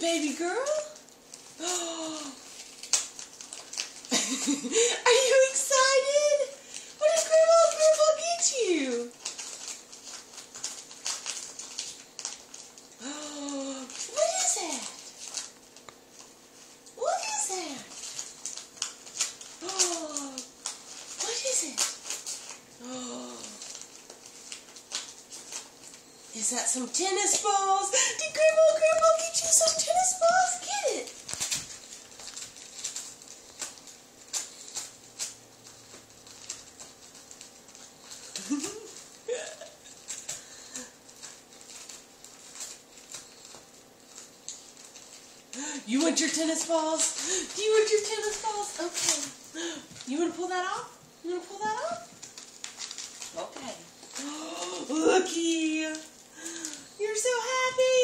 baby girl. Are you excited? What did Grandma get you? What is that? What is that? What is it? Is that some tennis balls? Did Grandma get you some tennis balls? Get it. You want your tennis balls? Do you want your tennis balls? Okay. You want to pull that off? You want to pull that off? Okay. Looky. You're so happy.